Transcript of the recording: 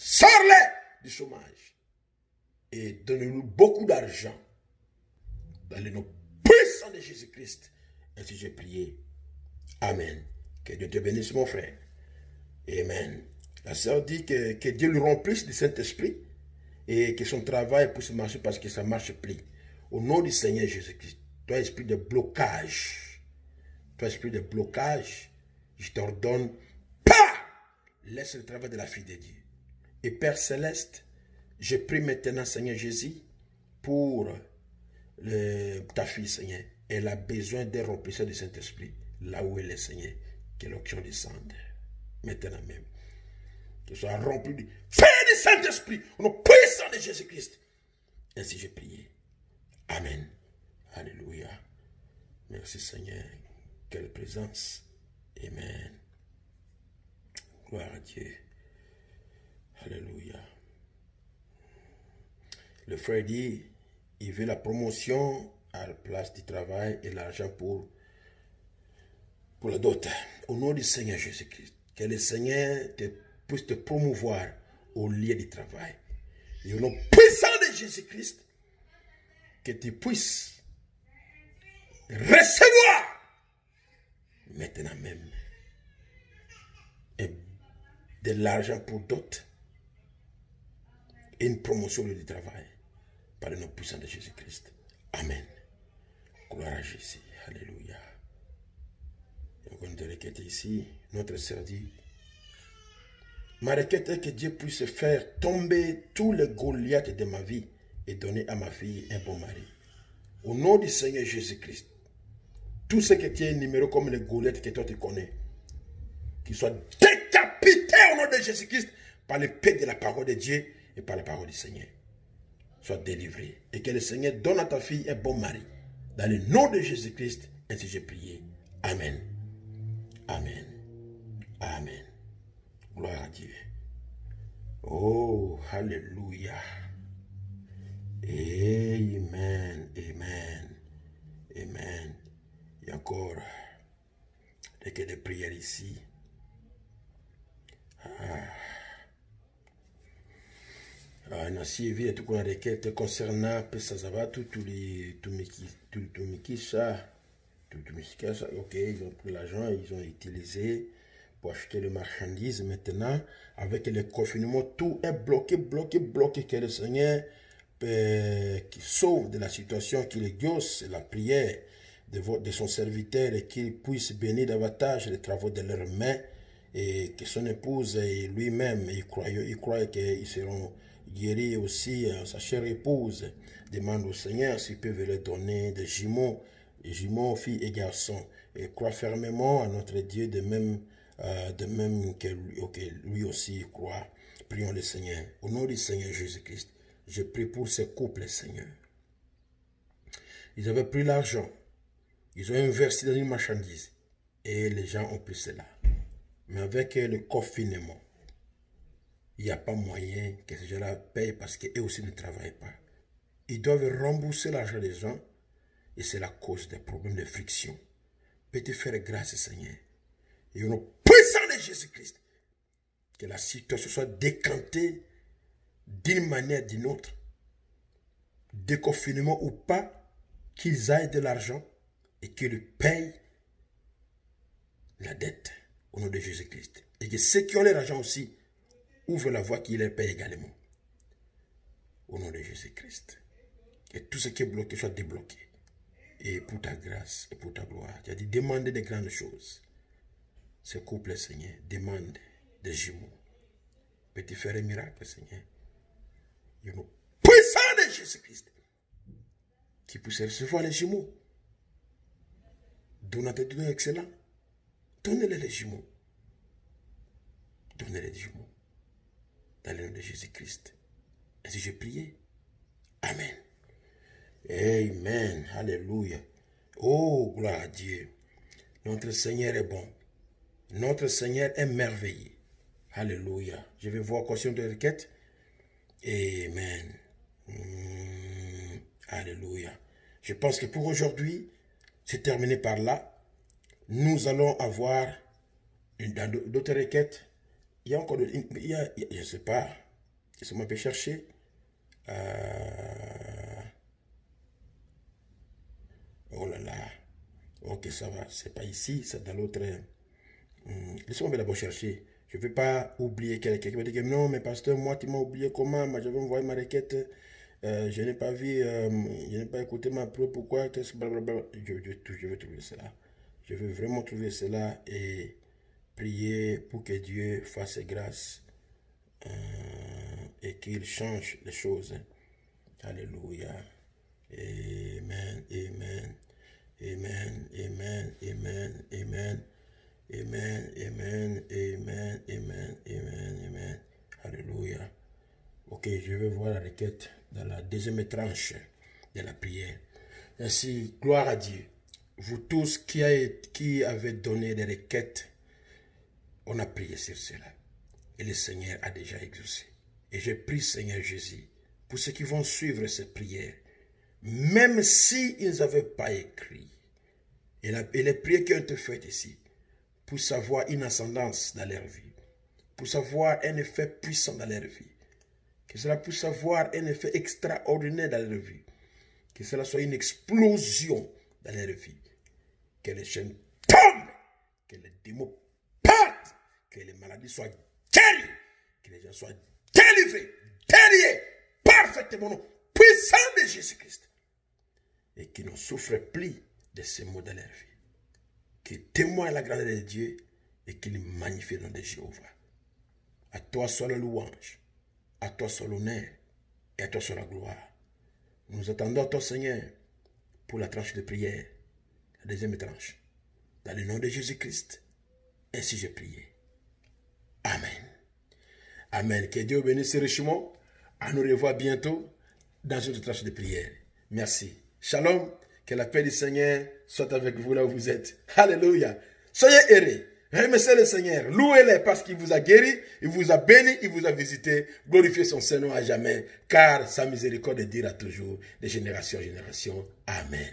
Sors-les du chômage. Et donne-nous beaucoup d'argent. Dans le nom puissant de Jésus-Christ. Ainsi j'ai prié. Amen. Que Dieu te bénisse, mon frère. Amen. La sœur dit que Dieu lui remplisse du Saint-Esprit et que son travail puisse marcher parce que ça marche plus. Au nom du Seigneur Jésus-Christ, toi esprit de blocage, je t'ordonne, laisse le travail de la fille de Dieu. Et Père Céleste, je prie maintenant, Seigneur Jésus, pour ta fille, Seigneur. Elle a besoin d'un remplisseur du Saint-Esprit, là où elle est, Seigneur. Que l'onction descende, maintenant même. Qu'elle soit remplie du feu du Saint-Esprit, au nom puissant de Jésus-Christ. Ainsi j'ai prié. Amen. Alléluia. Merci, Seigneur. Quelle présence. Amen. Gloire à Dieu. Alléluia. Le frère dit, il veut la promotion à la place du travail et l'argent pour la dot. Au nom du Seigneur Jésus-Christ, que le Seigneur puisse te promouvoir au lieu du travail. Et au nom puissant de Jésus-Christ, que tu puisses recevoir maintenant même de l'argent pour d'autres et une promotion au lieu du travail par le nom puissant de Jésus-Christ. Amen. Gloire à Jésus. Alléluia. Donc on te requête ici, notre sœur dit, ma requête est que Dieu puisse faire tomber tous les Goliaths de ma vie et donner à ma fille un bon mari. Au nom du Seigneur Jésus-Christ, tous ceux qui tiennent numéro comme les Goliaths que toi tu connais, qu'ils soient décapités au nom de Jésus-Christ par l'épée de la parole de Dieu et par la parole du Seigneur. Sois délivré. Et que le Seigneur donne à ta fille un bon mari. Dans le nom de Jésus-Christ, ainsi j'ai prié. Amen. Amen. Amen. Gloire à Dieu. Oh, alléluia. Amen. Amen. Amen. Il y a encore des prières ici. Nasi evi tout qu'on a requête concernant Pesazava, tout Mikisha, ok, ils ont pris l'argent, ils ont utilisé pour acheter les marchandises. Maintenant, avec le confinement, tout est bloqué, que le Seigneur qui sauve de la situation, qu'il exauce la prière de son serviteur et qu'il puisse bénir davantage les travaux de leurs mains et que son épouse et lui-même, il croit qu'ils seront guéris aussi. Sa chère épouse demande au Seigneur s'il peut leur donner des jumeaux, filles et garçons, et croit fermement à notre Dieu de même que lui aussi croit. Prions le Seigneur. Au nom du Seigneur Jésus-Christ, je prie pour ces couples, Seigneur. Ils avaient pris l'argent, ils ont investi dans une marchandise et les gens ont pris cela. Mais avec le confinement, il n'y a pas moyen que ces gens-là payent parce qu'eux aussi ne travaillent pas. Ils doivent rembourser l'argent des gens et c'est la cause des problèmes de friction. Peux-tu faire grâce, Seigneur? Et au nom puissant de Jésus-Christ, que la situation soit décantée d'une manière ou d'une autre, déconfinement ou pas, qu'ils aillent de l'argent et qu'ils payent la dette au nom de Jésus-Christ. Et que ceux qui ont l'argent aussi ouvrent la voie qui les paye également. Au nom de Jésus-Christ. Que tout ce qui est bloqué soit débloqué. Et pour ta grâce et pour ta gloire. Tu as dit, demandez des grandes choses. Ce couple, Seigneur, demande des jumeaux. Peux-tu faire un miracle, Seigneur? Il y a un puissant de Jésus-Christ qui puisse recevoir les jumeaux. Donateur de excellent. Donnez-les les jumeaux. Donnez-les les jumeaux. Dans le nom de Jésus-Christ. Ainsi j'ai prié. Amen. Amen. Alléluia. Oh, gloire à Dieu. Notre Seigneur est bon. Notre Seigneur est merveilleux. Alléluia. Je vais voir question de requête. Amen. Alléluia. Je pense que pour aujourd'hui, c'est terminé par là. Nous allons avoir d'autres requêtes. Il y a encore, je ne sais pas, Laissez-moi un peu chercher. Oh là là. Ok, ça va. C'est pas ici, c'est dans l'autre. Laissez-moi d'abord chercher. Je ne veux pas oublier quelqu'un qui va dire non, mais pasteur, moi, tu m'as oublié comment? Moi, j'avais envoyé ma requête. Je n'ai pas vu, je n'ai pas écouté ma preuve. Pourquoi? Qu'est-ce que blablabla. Je veux trouver cela. Je veux vraiment trouver cela et prier pour que Dieu fasse grâce et qu'il change les choses. Alléluia. Amen, amen, amen, amen, amen, amen. Amen, amen, amen, amen, amen, amen. Alléluia. Ok, je vais voir la requête dans la deuxième tranche de la prière. Ainsi, gloire à Dieu. Vous tous qui avez donné des requêtes, on a prié sur cela. Et le Seigneur a déjà exaucé. Et je prie, Seigneur Jésus, pour ceux qui vont suivre cette prière, même s'ils n'avaient pas écrit, et les prières qui ont été faites ici, pour savoir une ascendance dans leur vie, pour savoir un effet puissant dans leur vie, que cela puisse avoir un effet extraordinaire dans leur vie, que cela soit une explosion dans leur vie, que les chaînes tombent, que les démons partent, que les maladies soient guéries, que les gens soient délivrés, guéris, parfaitement au nom puissant de Jésus-Christ, et qui ne souffrent plus de ces maux dans leur vie. Qui témoigne la grandeur de Dieu et qu'il magnifie le nom de Jéhovah. À toi soit la louange, à toi soit l'honneur et à toi soit la gloire. Nous attendons à toi, Seigneur, pour la tranche de prière, la deuxième tranche. Dans le nom de Jésus-Christ, ainsi j'ai prié. Amen. Amen. Que Dieu bénisse richement. À nous revoir bientôt dans une tranche de prière. Merci. Shalom. Que la paix du Seigneur soit avec vous là où vous êtes. Alléluia. Soyez heureux. Remerciez le Seigneur. Louez-le parce qu'il vous a guéri, il vous a béni, il vous a visité. Glorifiez son Saint-Nom à jamais. Car sa miséricorde dira toujours de génération en génération. Amen.